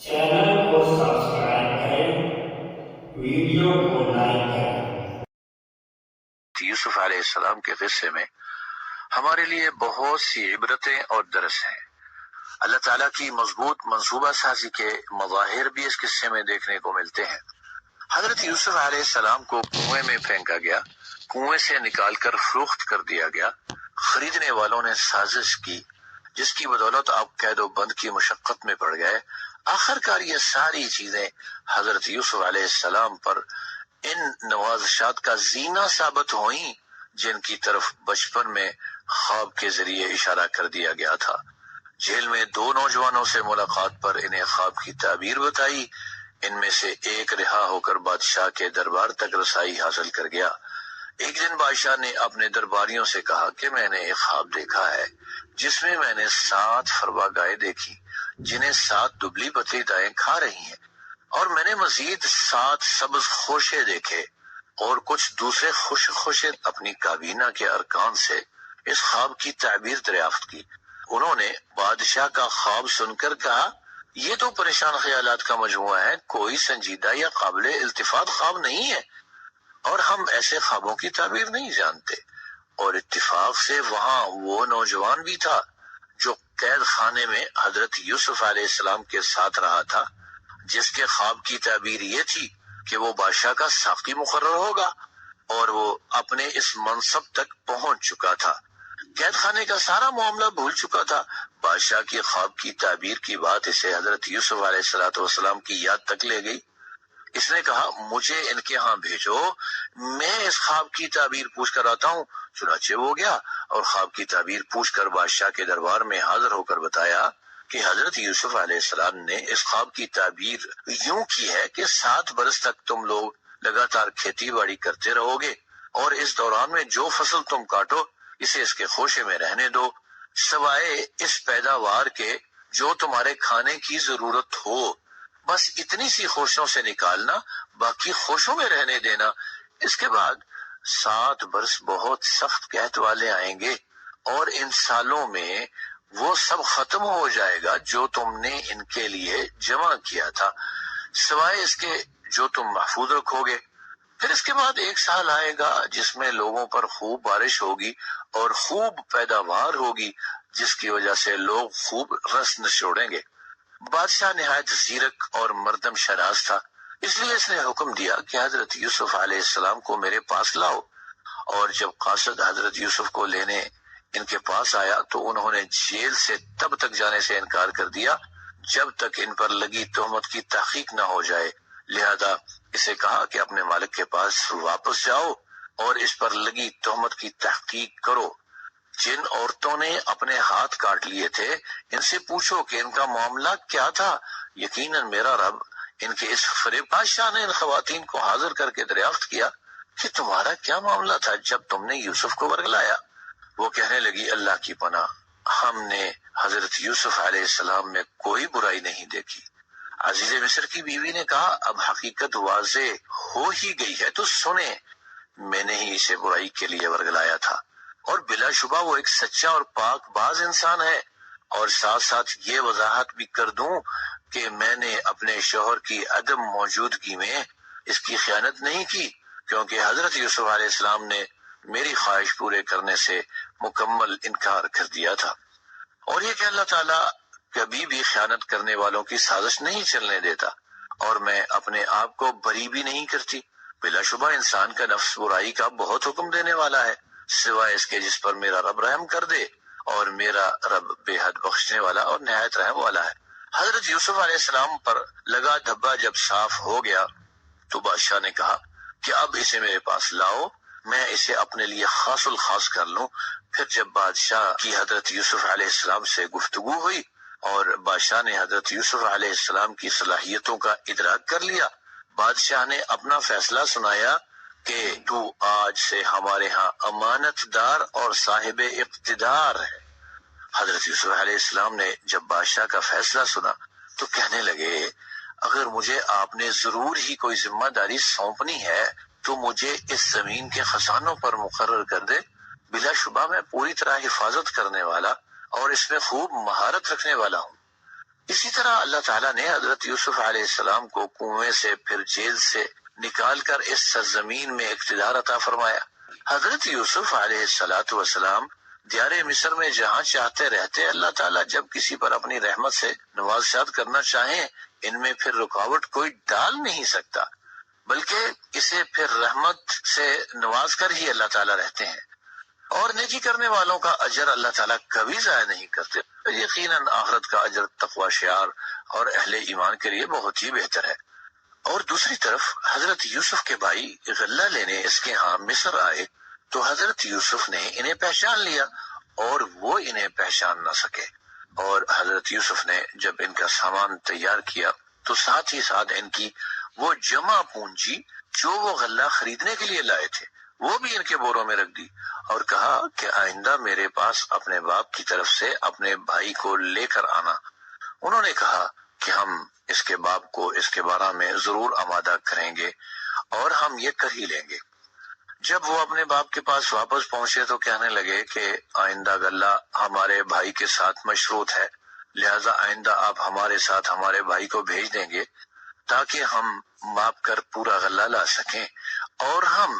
Channel को subscribe करें, video को लाइक करें। यूसुफ अलैहिस्सलाम के किस्से में हमारे लिए बहुत सी इबरतें और दरस हैं। अल्लाह ताला की मजबूत मंसूबा साजी के मज़ाहिर भी इस किस्से में देखने को मिलते हैं। हजरत यूसुफ अलैहिस्सलाम को कुएं में फेंका गया, कुएं से निकालकर फरोख्त कर दिया गया। खरीदने वालों ने साजिश की जिसकी बदौलत आप कैदो बंद की मशक्कत में पड़ गए। आखिरकार ये सारी चीजें हजरत यूसुफ अलैहिस्सलाम पर इन नवाज़शात का जीना साबित हुई जिनकी तरफ बचपन में ख्वाब के जरिए इशारा कर दिया गया था। जेल में दो नौजवानों से मुलाकात पर इन्हें ख्वाब की ताबीर बताई। इनमें से एक रिहा होकर बादशाह के दरबार तक रसाई हासिल कर गया। एक दिन बादशाह ने अपने दरबारियों से कहा कि मैंने एक ख्वाब देखा है जिसमें मैंने 7 फरवा गायें देखी जिन्हें 7 दुबली पतली गायें खा रही हैं, और मैंने मजीद 7 सब्ज खोशे देखे और कुछ दूसरे खोशे अपनी काबीना के अरकान से इस ख्वाब की ताबीर दरियाफ्त की। उन्होंने बादशाह का ख्वाब सुनकर कहा, ये तो परेशान ख्यालात का मजमुआ है, कोई संजीदा या काबिल इल्तिफात ख्वाब नहीं है, और हम ऐसे ख्वाबों की ताबीर नहीं जानते। और इत्तिफाक से वहां वो नौजवान भी था जो कैद खाने में हजरत यूसुफ अलैहिस्सलाम के साथ रहा था, जिसके ख्वाब की ताबीर ये थी कि वो बादशाह का साकी मुकर्रर होगा, और वो अपने इस मनसब तक पहुंच चुका था। कैद खाने का सारा मामला भूल चुका था। बादशाह की ख्वाब की ताबीर की बात इसे हजरत यूसुफ अलैहिस्सलाम की याद तक ले गई। इसने कहा, मुझे इनके यहाँ भेजो, मैं इस ख्वाब की ताबीर पूछ कर आता हूँ। चुनाचे वो गया और ख्वाब की ताबीर पूछ कर बादशाह के दरबार में हाजिर होकर बताया कि हजरत यूसुफ अलैहिस्सलाम ने इस ख्वाब की ताबीर यूं की है कि 7 बरस तक तुम लोग लगातार खेती बाड़ी करते रहोगे, और इस दौरान में जो फसल तुम काटो इसे इसके खोशे में रहने दो, सवाए इस पैदावार के जो तुम्हारे खाने की जरूरत हो। बस इतनी सी खोशों से निकालना, बाकी खोशों में रहने देना। इसके बाद 7 बरस बहुत सख्त कहत वाले आएंगे, और इन सालों में वो सब खत्म हो जाएगा जो तुमने इनके लिए जमा किया था, सिवाय इसके जो तुम महफूज रखोगे। फिर इसके बाद 1 साल आएगा जिसमें लोगों पर खूब बारिश होगी और खूब पैदावार होगी, जिसकी वजह से लोग खूब रस निचोड़ेंगे। बादशाह निहायत ज़ीरक और मर्दम शनास था, इसलिए इसने हुक्म दिया कि हजरत यूसुफ अलैहिस्सलाम को मेरे पास लाओ। और जब कासिद हजरत यूसुफ को लेने इनके पास आया तो उन्होंने जेल से तब तक जाने से इनकार कर दिया जब तक इन पर लगी तोहमत की तहकीक न हो जाए। लिहाजा इसे कहा कि अपने मालिक के पास वापस जाओ और इस पर लगी तोहमत की तहकीक करो। जिन औरतों ने अपने हाथ काट लिए थे, इनसे पूछो कि इनका मामला क्या था। यकीनन मेरा रब इनके इस फरेब। बादशाह ने इन खवातीन को हाजिर करके दरियाफ्त किया कि तुम्हारा क्या मामला था जब तुमने यूसुफ को वर्गलाया। वो कहने लगी, अल्लाह की पनाह, हमने हजरत यूसुफ अलैहिस्सलाम में कोई बुराई नहीं देखी। अजीज मिस्र की बीवी ने कहा, अब हकीकत वाजे हो ही गई है तो सुने, मैंने ही इसे बुराई के लिए वर्गलाया था, और बिलाशुबा वो एक सच्चा और पाकबाज इंसान है। और साथ साथ ये वजाहत भी कर दूं कि मैंने अपने शोहर की अदम मौजूदगी में इसकी खयानत नहीं की, क्योंकि हजरत यूसुफ अलैहिस्सलाम ने मेरी ख्वाहिश पूरे करने से मुकम्मल इनकार कर दिया था। और ये कि अल्लाह ताला कभी भी खयानत करने वालों की साजिश नहीं चलने देता, और मैं अपने आप को बरी भी नहीं करती। बिलाशुबा इंसान का नफ्स बुराई का बहुत हुक्म देने वाला है, सिवाय इसके जिस पर मेरा रब रहम कर दे, और मेरा रब बेहद बख्शने वाला और निहायत रहम वाला है। हजरत यूसुफ अलैहिस्सलाम पर लगा धब्बा जब साफ हो गया तो बादशाह ने कहा कि अब इसे मेरे पास लाओ, मैं इसे अपने लिए खासुल खास कर लूं। फिर जब बादशाह की हजरत यूसुफ अलैहिस्सलाम से गुफ्तगू हुई और बादशाह ने हजरत यूसुफ अलैहिस्सलाम की सलाहियतों का इदराक कर लिया, बादशाह ने अपना फैसला सुनाया कि तू आज से हमारे यहाँ अमानतदार और साहिब इक्तिदार है। हजरत यूसुफ अलैहिस्सलाम ने जब बादशाह का फैसला सुना तो कहने लगे, अगर मुझे आपने जरूर ही कोई जिम्मेदारी सौंपनी है तो मुझे इस जमीन के खजानों पर मुकर्रर कर दे। बिलाशुबा मैं पूरी तरह हिफाजत करने वाला और इसमें खूब महारत रखने वाला हूँ। اسی طرح اللہ تعالیٰ نے حضرت یوسف علیہ السلام کو کنویں سے پھر جیل سے نکال کر اس سرزمین میں اقتدار عطا فرمایا۔ حضرت یوسف علیہ السلام دیار مصر میں جہاں چاہتے رہتے، اللہ تعالیٰ جب کسی پر اپنی رحمت سے نوازشات کرنا چاہیں ان میں پھر رکاوٹ کوئی ڈال نہیں سکتا، بلکہ اسے پھر رحمت سے نواز کر ہی اللہ تعالیٰ رہتے ہیں، اور نیکی کرنے والوں کا اجر اللہ تعالیٰ کبھی ضائع نہیں کرتے۔ یقیناً آخرت کا اجر تقوی شعار اور اہل ایمان کے لیے بہت ہی بہتر ہے۔ اور دوسری طرف حضرت یوسف کے بھائی غلہ لینے اس کے ہاں مصر آئے تو حضرت یوسف نے انہیں پہچان لیا اور وہ انہیں پہچان نہ سکے، اور حضرت یوسف نے جب ان کا سامان تیار کیا تو ساتھ ہی ساتھ ان کی وہ جمع پونجی جو وہ غلہ خریدنے کے لیے لائے تھے وہ بھی ان کے بوروں میں رکھ دی، اور کہا کہ آئندہ میرے پاس اپنے باپ کی طرف سے اپنے بھائی کو لے کر آنا۔ انہوں نے کہا کہ ہم اس کے باپ کو اس کے بارے میں ضرور آمادہ کریں گے اور ہم یہ کر ہی لیں گے۔ جب وہ اپنے باپ کے پاس واپس پہنچے تو کہنے لگے کہ آئندہ غلہ ہمارے بھائی کے ساتھ مشروط ہے، لہذا آئندہ آپ ہمارے ساتھ ہمارے بھائی کو بھیج دیں گے تاکہ ہم ماپ کر پورا غلہ لا سکیں اور ہم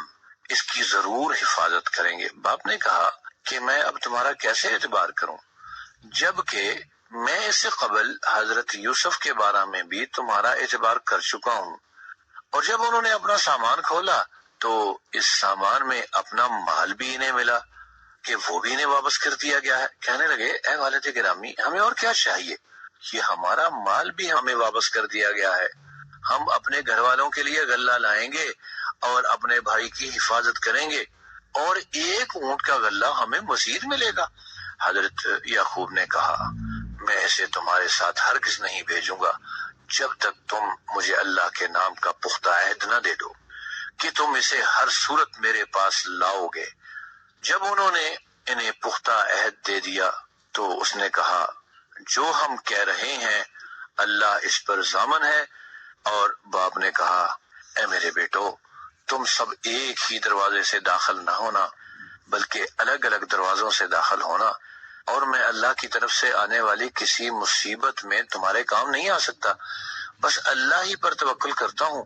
اس کی ضرور حفاظت کریں گے۔ باپ نے کہا کہ میں اب تمہارا کیسے اعتبار کروں، جبکہ میں اس سے قبل حضرت یوسف کے بارے میں بھی تمہارا اعتبار کر چکا ہوں۔ اور جب انہوں نے اپنا سامان کھولا تو اس سامان میں اپنا مال بھی انہیں ملا کہ وہ بھی انہیں واپس کر دیا گیا ہے۔ کہنے لگے اے والد گرامی، ہمیں اور کیا چاہیے، یہ ہمارا مال بھی ہمیں واپس کر دیا گیا ہے، ہم اپنے گھر والوں کے لیے غلہ لائیں گے اور اپنے بھائی کی حفاظت کریں گے، اور ایک اونٹ کا غلہ ہمیں مزید ملے گا۔ حضرت یعقوب نے کہا میں اسے تمہارے ساتھ ہرگز نہیں بھیجوں گا جب تک تم مجھے اللہ کے نام کا پختہ عہد نہ دے دو کہ تم اسے ہر صورت میرے پاس لاؤ گے۔ جب انہوں نے انہیں پختہ عہد دے دیا تو اس نے کہا جو ہم کہہ رہے ہیں اللہ اس پر ضامن ہے، اور باپ نے کہا اے میرے بیٹو، تم سب ایک ہی دروازے سے داخل نہ ہونا بلکہ الگ الگ دروازوں سے داخل ہونا، اور میں اللہ کی طرف سے آنے والی کسی مصیبت میں تمہارے کام نہیں آ سکتا، بس اللہ ہی پر توکل کرتا ہوں۔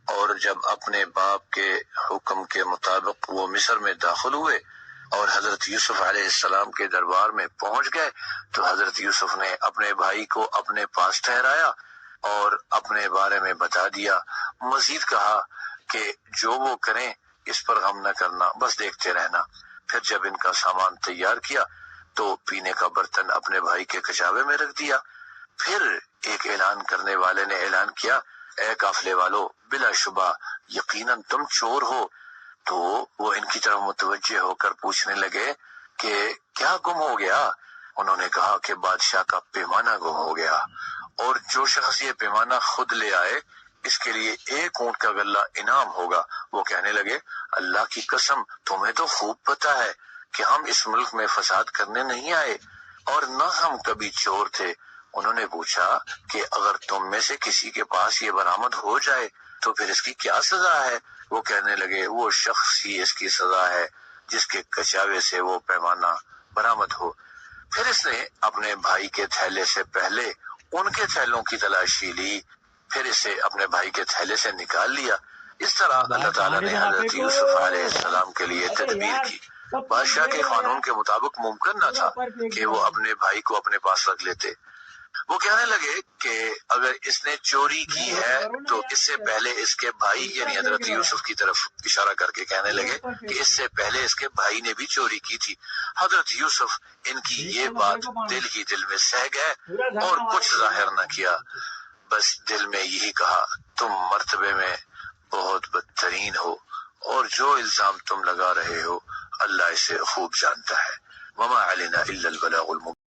اور جب اپنے باپ کے حکم کے مطابق وہ مصر میں داخل ہوئے اور حضرت یوسف علیہ السلام کے دربار میں پہنچ گئے تو حضرت یوسف نے اپنے بھائی کو اپنے پاس ٹھہرایا اور اپنے بارے میں بتا دیا، مزید کہا کہ جو وہ کریں اس پر غم نہ کرنا، بس دیکھتے رہنا۔ پھر جب ان کا سامان تیار کیا تو پینے کا برتن اپنے بھائی کے کچاوے میں رکھ دیا۔ پھر ایک اعلان کرنے والے نے اعلان کیا اے قافلے والو، بلا شبہ یقیناً تم چور ہو۔ تو وہ ان کی طرف متوجہ ہو کر پوچھنے لگے کہ کیا گم ہو گیا؟ انہوں نے کہا کہ بادشاہ کا پیمانہ گم ہو گیا، اور جو شخص یہ پیمانہ خود لے آئے اس کے لیے ایک اونٹ کا غلہ انعام ہوگا۔ وہ کہنے لگے اللہ کی قسم تمہیں تو خوب پتا ہے کہ ہم اس ملک میں فساد کرنے نہیں آئے اور نہ ہم کبھی چور تھے۔ انہوں نے پوچھا کہ اگر تم میں سے کسی کے پاس یہ برآمد ہو جائے تو پھر اس کی کیا سزا ہے؟ وہ کہنے لگے وہ شخص ہی اس کی سزا ہے جس کے کچاوے سے وہ پیمانہ برآمد ہو۔ پھر اس نے اپنے بھائی کے تھیلے سے پہلے ان کے تھیلوں کی تلاشی لی، پھر اسے اپنے بھائی کے تھیلے سے نکال لیا۔ اس طرح اللہ تعالیٰ نے حضرت یوسف علیہ السلام کے لیے تدبیر کی۔ بادشاہ کے قانون کے مطابق ممکن نہ تھا کہ وہ اپنے بھائی کو اپنے پاس رکھ لیتے۔ وہ کہنے لگے کہ اگر اس نے چوری کی ہے تو اس سے پہلے اس کے بھائی، یعنی حضرت یوسف کی طرف اشارہ کر کے کہنے لگے کہ اس سے پہلے اس کے بھائی نے بھی چوری کی تھی۔ حضرت یوسف ان کی یہ بات دل ہی دل میں سہ گئے اور کچھ ظاہر نہ کیا، بس دل میں یہی کہا تم مرتبے میں بہت بدترین ہو اور جو الزام تم لگا رہے ہو اللہ اسے خوب جانتا ہے۔ وما علینا الا البلاغ المبین۔